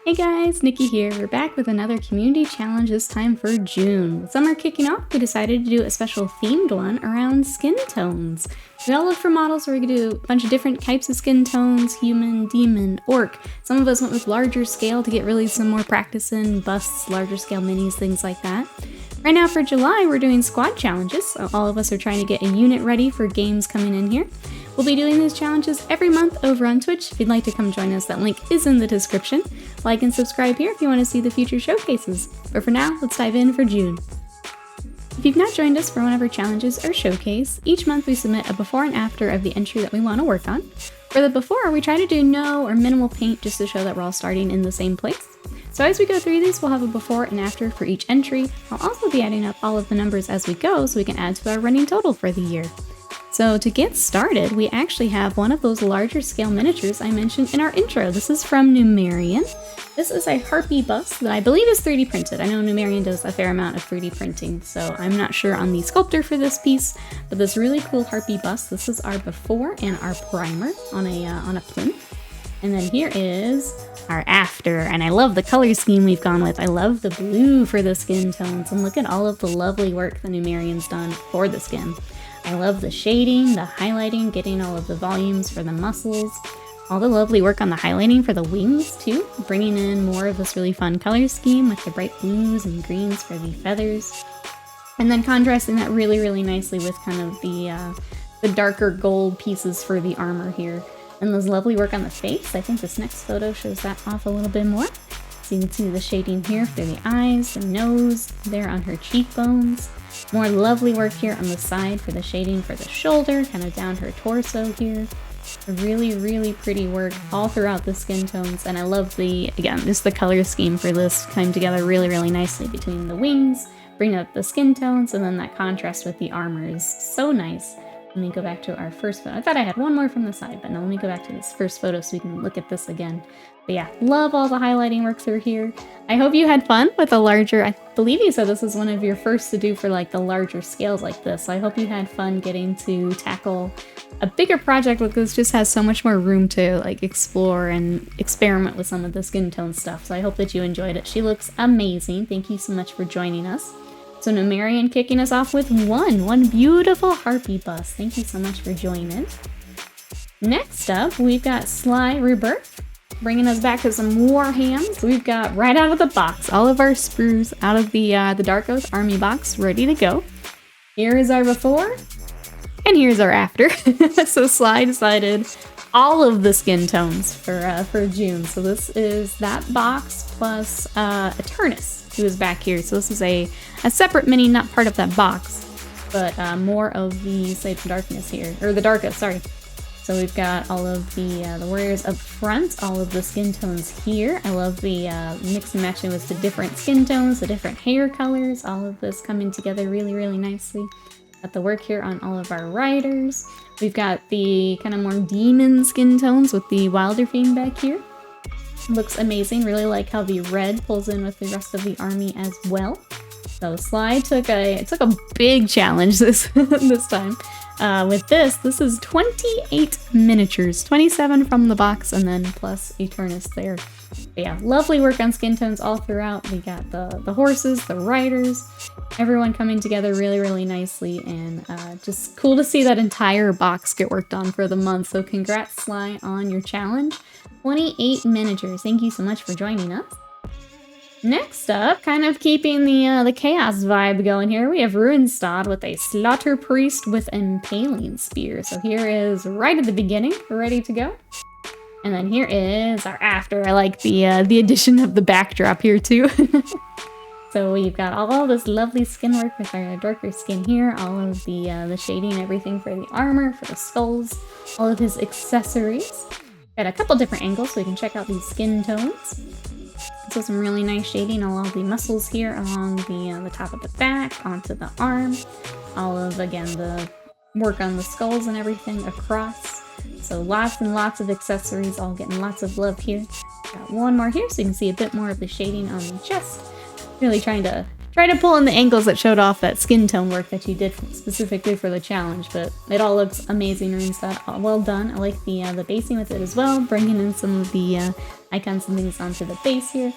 Hey guys, Nikki here. We're back with another community challenge, this time for June. With summer kicking off, we decided to do a special themed one around skin tones. We all looked for models where we could do a bunch of different types of skin tones: human, demon, orc. Some of us went with larger scale to get really some more practice in, busts, larger scale minis, things like that. Right now for July, we're doing squad challenges, so all of us are trying to get a unit ready for games coming in here. We'll be doing these challenges every month over on Twitch. If you'd like to come join us, that link is in the description. Like and subscribe here if you want to see the future showcases. But for now, let's dive in for June. If you've not joined us for one of our challenges or showcase, each month we submit a before and after of the entry that we want to work on. For the before, we try to do no or minimal paint just to show that we're all starting in the same place. So as we go through these, we'll have a before and after for each entry. I'll also be adding up all of the numbers as we go so we can add to our running total for the year. So to get started, we actually have one of those larger scale miniatures I mentioned in our intro. This is from Numerian. This is a harpy bust that I believe is 3D printed. I know Numerian does a fair amount of 3D printing, so I'm not sure on the sculptor for this piece, but this really cool harpy bust. This is our before and our primer on a plinth. And then here is our after, and I love the color scheme we've gone with. I love the blue for the skin tones, and look at all of the lovely work the Numerian's done for the skin. I love the shading, the highlighting, getting all of the volumes for the muscles, all the lovely work on the highlighting for the wings too, bringing in more of this really fun color scheme with the bright blues and greens for the feathers, and then contrasting that really, really nicely with kind of the darker gold pieces for the armor here. And this lovely work on the face. I think this next photo shows that off a little bit more. So you can see the shading here for the eyes, the nose, there on her cheekbones. More lovely work here on the side for the shading for the shoulder, kind of down her torso here. Really, really pretty work all throughout the skin tones. And I love again, just the color scheme for this came together really, really nicely between the wings, bringing up the skin tones, and then that contrast with the armor is so nice. Let me go back to our first photo. I thought I had one more from the side, but no, let me go back to this first photo so we can look at this again. But yeah, love all the highlighting work through here. I hope you had fun with the larger, I believe you said this was one of your first to do for like the larger scales like this. So I hope you had fun getting to tackle a bigger project like this. Just has so much more room to like explore and experiment with some of the skin tone stuff. So I hope that you enjoyed it. She looks amazing. Thank you so much for joining us. So Numerian kicking us off with one beautiful harpy bust. Thank you so much for joining. Next up, we've got Sly Rebirth, bringing us back to some Warhams. We've got right out of the box all of our sprues out of the Dark Oath Army box, ready to go. Here is our before, and here's our after. So Sly decided all of the skin tones for June. So this is that box plus Eternus, who is back here. So this is a separate mini, not part of that box, but more of the Slave of Darkness here, or the Dark Oath, sorry. So we've got all of the warriors up front, all of the skin tones here. I love the mix and matching with the different skin tones, the different hair colors, all of this coming together really, really nicely. Got the work here on all of our riders. We've got the kind of more demon skin tones with the Wilder Fiend back here. Looks amazing. Really like how the red pulls in with the rest of the army as well. So Sly took a big challenge this time. With this is 28 miniatures, 27 from the box, and then plus Eternus there. But yeah, lovely work on skin tones all throughout. We got the horses, the riders, everyone coming together really, really nicely, and just cool to see that entire box get worked on for the month. So congrats, Sly, on your challenge. 28 miniatures. Thank you so much for joining us. Next up, kind of keeping the chaos vibe going here, we have Ruinstad with a Slaughter Priest with Impaling Spear. So here is right at the beginning, ready to go. And then here is our after. I like the addition of the backdrop here too. So we've got all this lovely skin work with our darker skin here, all of the shading, everything for the armor, for the skulls, all of his accessories. Got a couple different angles so we can check out these skin tones. So some really nice shading along the muscles here, along the top of the back, onto the arm. All of, again, the work on the skulls and everything across. So lots and lots of accessories, all getting lots of love here. Got one more here so you can see a bit more of the shading on the chest. Really trying to Try to pull in the angles that showed off that skin tone work that you did specifically for the challenge, but it all looks amazing, Runestad. Well done. I like the basing with it as well, bringing in some of the icons and things onto the base here.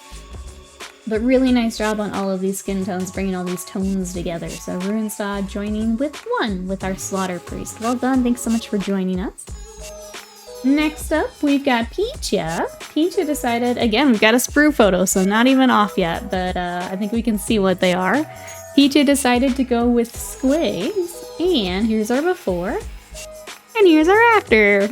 But really nice job on all of these skin tones, bringing all these tones together. So Runestad joining with 1 with our Slaughter Priest. Well done. Thanks so much for joining us. Next up, we've got Pacha. Pacha decided, again, we've got a sprue photo, so not even off yet, but I think we can see what they are. Pacha decided to go with squigs, and here's our before, and here's our after.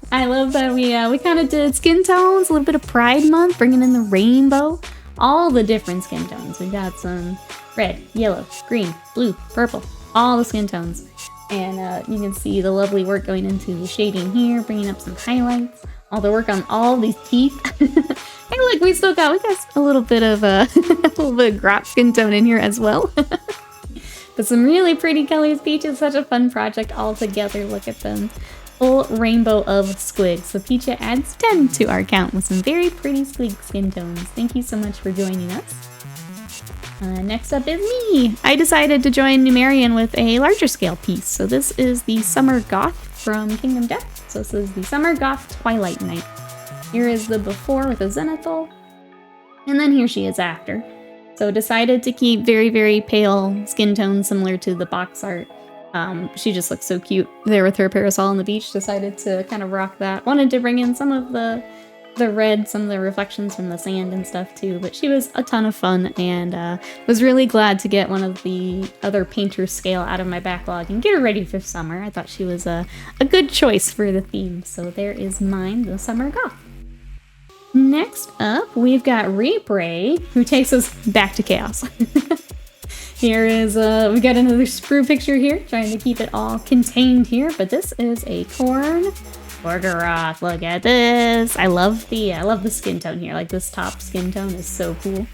I love that we kind of did skin tones, a little bit of Pride Month, bringing in the rainbow, all the different skin tones. We've got some red, yellow, green, blue, purple, all the skin tones. And you can see the lovely work going into the shading here, bringing up some highlights. All the work on all these teeth. Hey, look, we got a little bit of a little bit of grop skin tone in here as well. But some really pretty colors. Peach is such a fun project all together. Look at them. Full rainbow of squigs. So Pacha adds 10 to our count with some very pretty squig skin tones. Thank you so much for joining us. Next up is me! I decided to join Numerian with a larger scale piece. So this is the Summer Goth from Kingdom Death. So this is the Summer Goth Twilight Night. Here is the before with a zenithal. And then here she is after. So decided to keep very, very pale skin tone similar to the box art. She just looks so cute there with her parasol on the beach. Decided to kind of rock that. Wanted to bring in some of the red, some of the reflections from the sand and stuff too, but she was a ton of fun, and was really glad to get one of the other painter scale out of my backlog and get her ready for summer. I thought she was a good choice for the theme. So there is mine, the Summer Goth. Next up, we've got Reay, who takes us back to chaos. Here is, we got another sprue picture here, trying to keep it all contained here, but this is a corn Gorgoroth. Look at this. I love the skin tone here. Like, this top skin tone is so cool.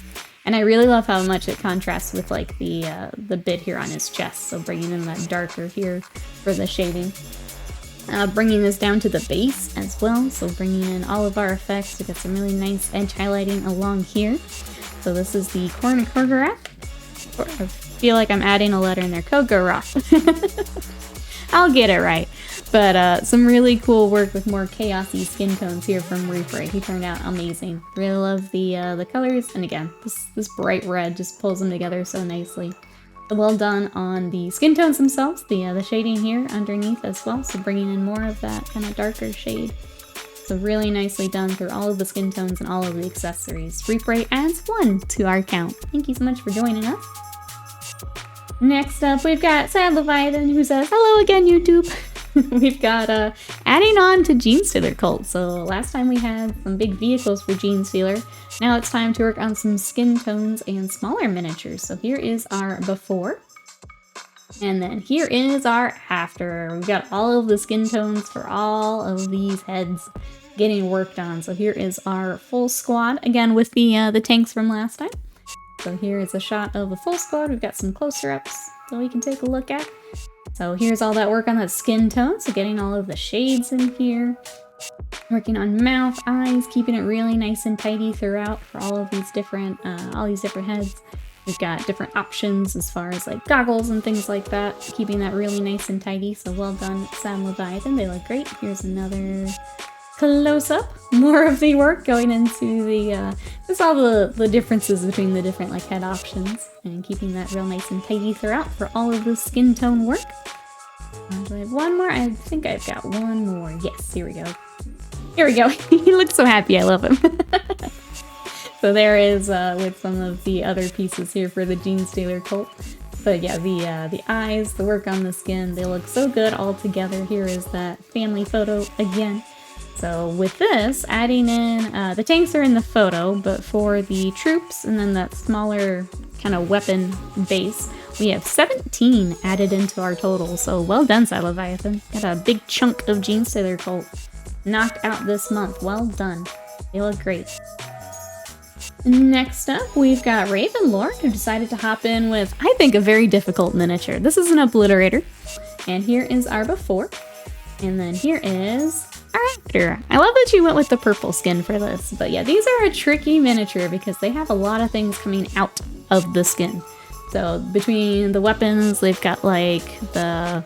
And I really love how much it contrasts with like the bit here on his chest. So bringing in that darker here for the shading. Bringing this down to the base as well. So bringing in all of our effects. We got some really nice edge highlighting along here. So this is the corn Gorgoroth. I feel like I'm adding a letter in there. Gorgoroth. I'll get it right. But some really cool work with more chaosy skin tones here from Reay. He turned out amazing. Really love the colors, and again, this bright red just pulls them together so nicely. So well done on the skin tones themselves, the shading here underneath as well. So bringing in more of that kind of darker shade. So really nicely done through all of the skin tones and all of the accessories. Reay adds 1 to our count. Thank you so much for joining us. Next up, we've got SadLan, who says, "Hello again, YouTube." We've got adding on to Genestealer Cult. So last time we had some big vehicles for Genestealer. Now it's time to work on some skin tones and smaller miniatures. So here is our before. And then here is our after. We've got all of the skin tones for all of these heads getting worked on. So here is our full squad, again with the tanks from last time. So here is a shot of the full squad. We've got some closer ups so we can take a look at. So here's all that work on that skin tone. So getting all of the shades in here. Working on mouth, eyes, keeping it really nice and tidy throughout for all these different heads. We've got different options as far as like goggles and things like that. Keeping that really nice and tidy. So well done, SadLan. They look great. Here's another close-up. More of the work going into the just all the differences between the different like head options, and keeping that real nice and tidy throughout for all of the skin tone work. Do I have one more? I think I've got one more. Yes, here we go. Here we go. He looks so happy. I love him. So there is with some of the other pieces here for the Genestealer Cult. But yeah, the eyes, the work on the skin, they look so good all together. Here is that family photo again. So with this, adding in, the tanks are in the photo, but for the troops and then that smaller kind of weapon base, we have 17 added into our total. So well done, SadLan. Got a big chunk of Genestealer Cult knocked out this month. Well done. They look great. Next up, we've got RavenLord, who decided to hop in with, I think, a very difficult miniature. This is an obliterator. And here is our before. And then here is our after. I love that you went with the purple skin for this. But yeah, these are a tricky miniature because they have a lot of things coming out of the skin. So between the weapons, they've got like the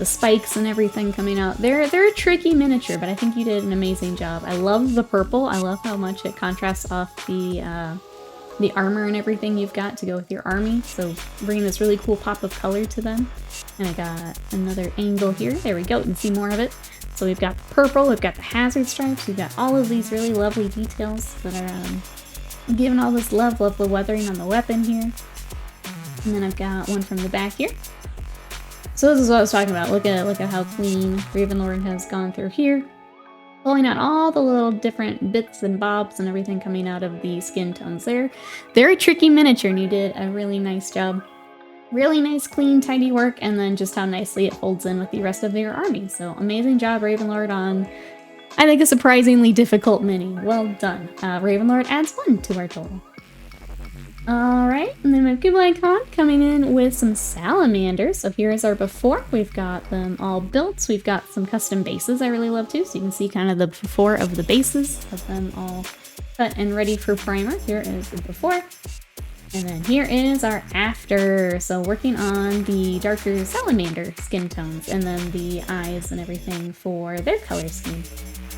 spikes and everything coming out. They're a tricky miniature, but I think you did an amazing job. I love the purple. I love how much it contrasts off the armor and everything you've got to go with your army. So bringing this really cool pop of color to them. And I got another angle here. There we go. You can see more of it. So we've got the purple, we've got the hazard stripes, we've got all of these really lovely details that are giving all this love the weathering on the weapon here. And then I've got one from the back here. So this is what I was talking about. Look at how clean RavenLord has gone through here. Pulling out all the little different bits and bobs and everything coming out of the skin tones there. Very tricky miniature, and you did a really nice job. Really nice, clean, tidy work, and then just how nicely it folds in with the rest of your army. So amazing job, RavenLord, on, I think, a surprisingly difficult mini. Well done. RavenLord adds 1 to our total. Alright, and then we have Gocon coming in with some salamanders. So here's our before. We've got them all built. We've got some custom bases I really love too. So you can see kind of the before of the bases. Have them all cut and ready for primer. Here is the before. And then here is our after. So working on the darker salamander skin tones and then the eyes and everything for their color scheme.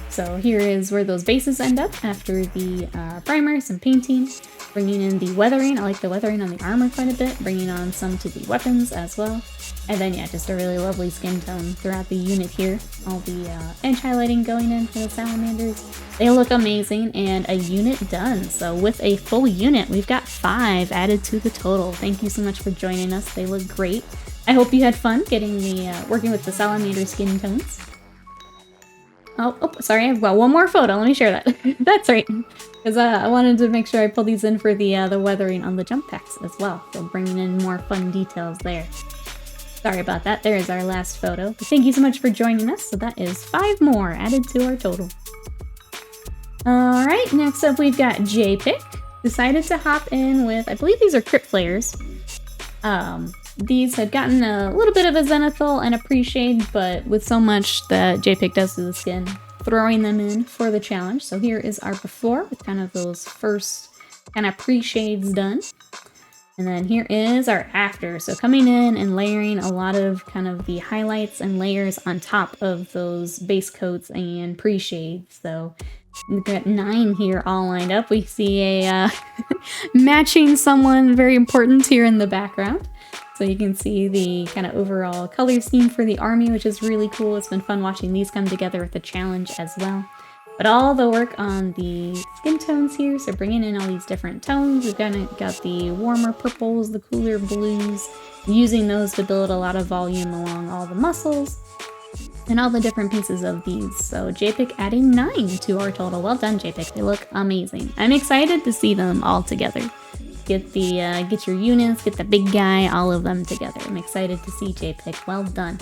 So here is where those bases end up after the primer, some painting, bringing in the weathering. I like the weathering on the armor quite a bit, bringing on some to the weapons as well. And then yeah, just a really lovely skin tone throughout the unit here. All the edge highlighting going in for the salamanders. They look amazing, and a unit done. So with a full unit, we've got 5 added to the total. Thank you so much for joining us. They look great. I hope you had fun getting the working with the salamander skin tones. Oh, sorry, I've got one more photo. Let me share that. That's right. Because I wanted to make sure I pull these in for the weathering on the jump packs as well. So bringing in more fun details there. Sorry about that. There is our last photo. But thank you so much for joining us. So that is 5 more added to our total. Alright, next up we've got JPIC. Decided to hop in with, I believe these are crypt players. These had gotten a little bit of a zenithal and a pre-shade, but with so much that JPIC does to the skin, throwing them in for the challenge. So here is our before with kind of those first kind of pre-shades done. And then here is our after. So coming in and layering a lot of kind of the highlights and layers on top of those base coats and pre-shades. So we've got 9 here all lined up. We see a matching someone very important here in the background. So you can see the kind of overall color scheme for the army, which is really cool. It's been fun watching these come together with the challenge as well. But all the work on the skin tones here, so bringing in all these different tones. We've got the warmer purples, the cooler blues, using those to build a lot of volume along all the muscles and all the different pieces of these. So JPIC adding 9 to our total. Well done, JPIC. They look amazing. I'm excited to see them all together. Get your units, get the big guy, all of them together. I'm excited to see JPIC. Well done.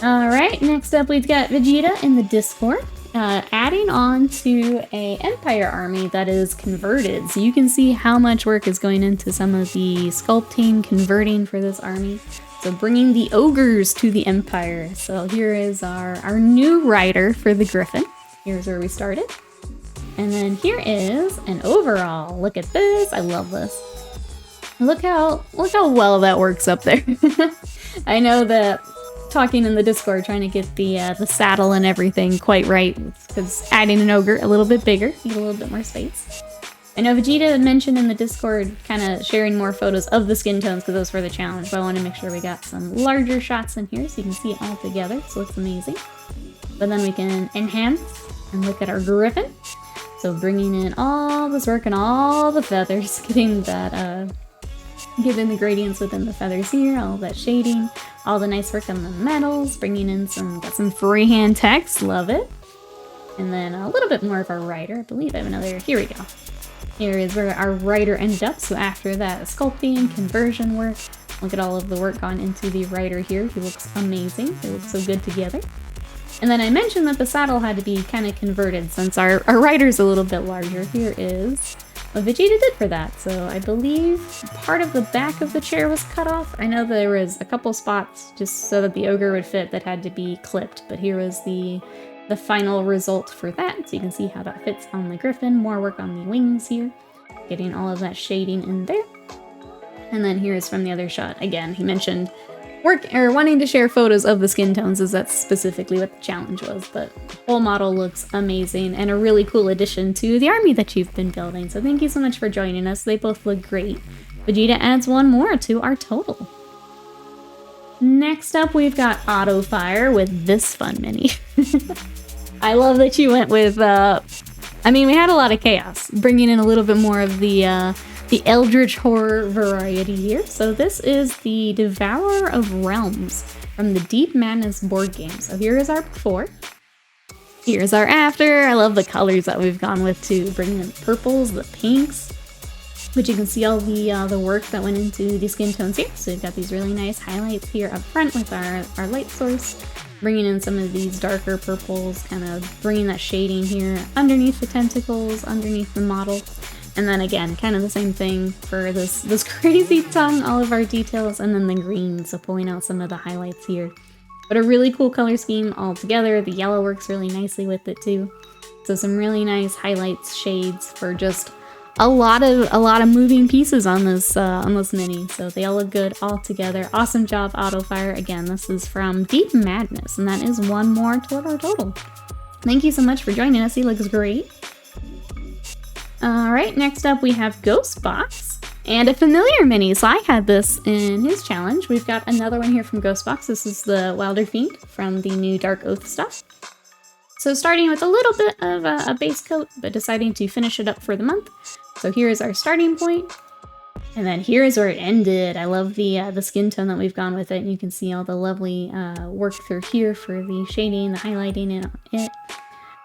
Alright, next up we've got Vegeta in the Discord. Adding on to a Empire army that is converted. So you can see how much work is going into some of the sculpting, converting for this army. So bringing the ogres to the Empire. So here is our new rider for the Griffin. Here's where we started. And then here is an overall. Look at this. I love this. Look how well that works up there. I know that talking in the Discord, trying to get the saddle and everything quite right, because adding an ogre a little bit bigger, need a little bit more space. I know Vegeta had mentioned in the Discord kind of sharing more photos of the skin tones because those were the challenge, but I want to make sure we got some larger shots in here so you can see it all together. So it looks amazing. But then we can enhance and look at our Griffin. So bringing in all this work and all the feathers, getting that, giving the gradients within the feathers here, all that shading, all the nice work on the metals, bringing in got some freehand text, love it. And then a little bit more of our rider, I believe I have another, here we go. Here is where our rider ended up, so after that sculpting, conversion work, look at all of the work gone into the rider here. He looks amazing, they look so good together. And then I mentioned that the saddle had to be kind of converted since our rider's a little bit larger. Here is what Vegeta did for that. So I believe part of the back of the chair was cut off. I know there was a couple spots just so that the ogre would fit that had to be clipped, but here was the final result for that. So you can see how that fits on the Griffin. More work on the wings here, getting all of that shading in there. And then here's from the other shot. Again, he mentioned wanting to share photos of the skin tones, as that's specifically what the challenge was. But the whole model looks amazing and a really cool addition to the army that you've been building. So thank you so much for joining us. They both look great. Vegeta adds one more to our total. Next up, we've got Autofire with this fun mini. I love that you went with, I mean, we had a lot of chaos, bringing in a little bit more of the Eldritch Horror variety here. So this is the Devourer of Realms from the Deep Madness board game. So here is our before. Here's our after. I love the colors that we've gone with too, bringing in the purples, the pinks. But you can see all the work that went into the skin tones here. So we've got these really nice highlights here up front with our light source. Bringing in some of these darker purples, kind of bringing that shading here underneath the tentacles, underneath the model. And then again, kind of the same thing for this crazy tongue, all of our details, and then the green, so pulling out some of the highlights here. But a really cool color scheme all together. The yellow works really nicely with it too. So some really nice highlights, shades for just a lot of moving pieces on this mini. So they all look good all together. Awesome job, Autofire. Again, this is from Deep Madness, and that is one more toward our total. Thank you so much for joining us. He looks great. Alright, next up we have Ghostbox and a familiar mini. Sly had this in his challenge. We've got another one here from Ghostbox. This is the Wilder Fiend from the new Dark Oath stuff. So starting with a little bit of a base coat, but deciding to finish it up for the month. So here is our starting point, and then here is where it ended. I love the skin tone that we've gone with it, and you can see all the lovely work through here for the shading, the highlighting, and it.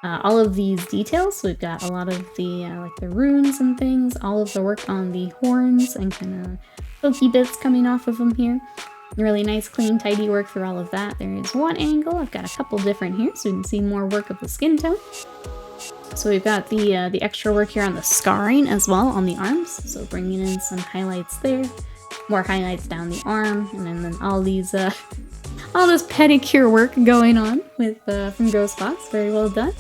All of these details. So we've got a lot of the like the runes and things, all of the work on the horns and kind of pokey bits coming off of them here. Really nice, clean, tidy work through all of that. There is one angle. I've got a couple different here, so we can see more work of the skin tone. So we've got the extra work here on the scarring as well on the arms. So bringing in some highlights there, more highlights down the arm, and then all these all this pedicure work going on with from Ghostbox. Very well done.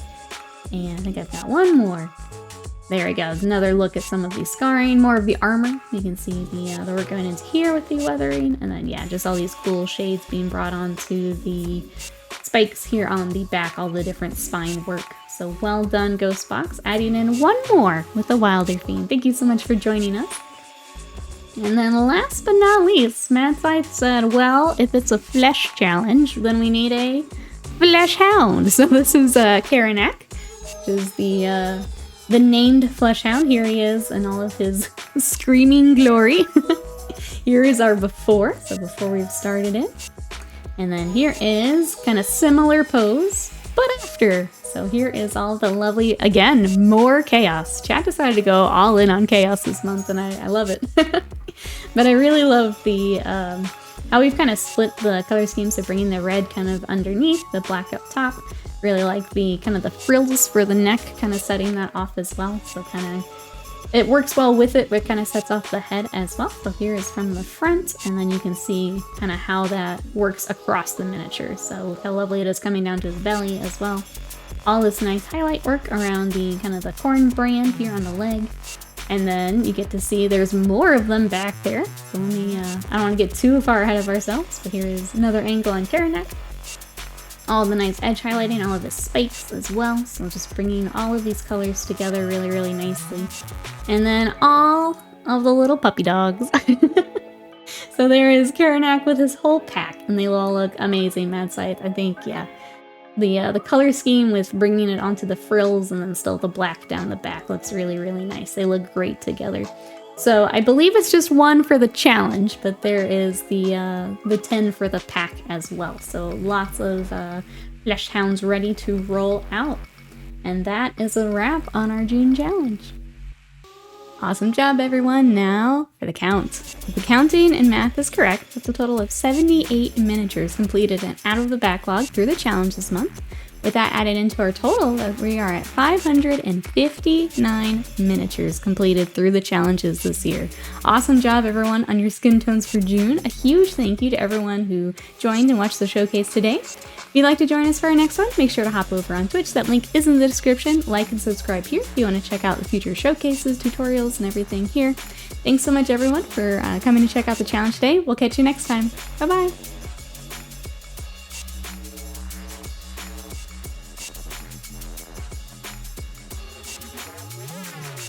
And I think I've got one more. There we go. Another look at some of the scarring, more of the armor. You can see the work going into here with the weathering, and then yeah, just all these cool shades being brought onto the spikes here on the back, all the different spine work. So well done, Ghostbox. Adding in one more with the Wilder Fiend. Thank you so much for joining us. And then last but not least, Madside said, well, if it's a flesh challenge, then we need a flesh hound. So this is Kinak, which is the named flesh hound. Here he is in all of his screaming glory. Here is our before, so before we've started it. And then here is kind of similar pose, but after. So here is all the lovely, again, more chaos. Chat decided to go all in on chaos this month, and I love it. But I really love the how we've kind of split the color schemes, so bringing the red kind of underneath, the black up top. Really like the kind of the frills for the neck, kind of setting that off as well. So kind of, it works well with it, but kind of sets off the head as well. So here is from the front, and then you can see kind of how that works across the miniature. So look how lovely it is coming down to his belly as well. All this nice highlight work around the kind of the corn brand here on the leg. And then you get to see there's more of them back there. So let me, I don't want to get too far ahead of ourselves, but here is another angle on Kinak. All the nice edge highlighting, all of the spikes as well. So just bringing all of these colors together really, really nicely. And then all of the little puppy dogs. So there is Kinak with his whole pack, and they all look amazing, Madside. I think, yeah. The color scheme with bringing it onto the frills and then still the black down the back looks really, really nice. They look great together. So I believe it's just one for the challenge, but there is the 10 for the pack as well. So lots of flesh hounds ready to roll out. And that is a wrap on our June challenge. Awesome job, everyone. Now for the count. If the counting and math is correct, that's a total of 78 miniatures completed and out of the backlog through the challenge this month, With that added into our total, we are at 559 miniatures completed through the challenges this year. Awesome job, everyone, on your skin tones for June. A huge thank you to everyone who joined and watched the showcase today. If you'd like to join us for our next one, make sure to hop over on Twitch. That link is in the description. Like and subscribe here if you want to check out the future showcases, tutorials, and everything here. Thanks so much, everyone, for coming to check out the challenge today. We'll catch you next time. Bye-bye.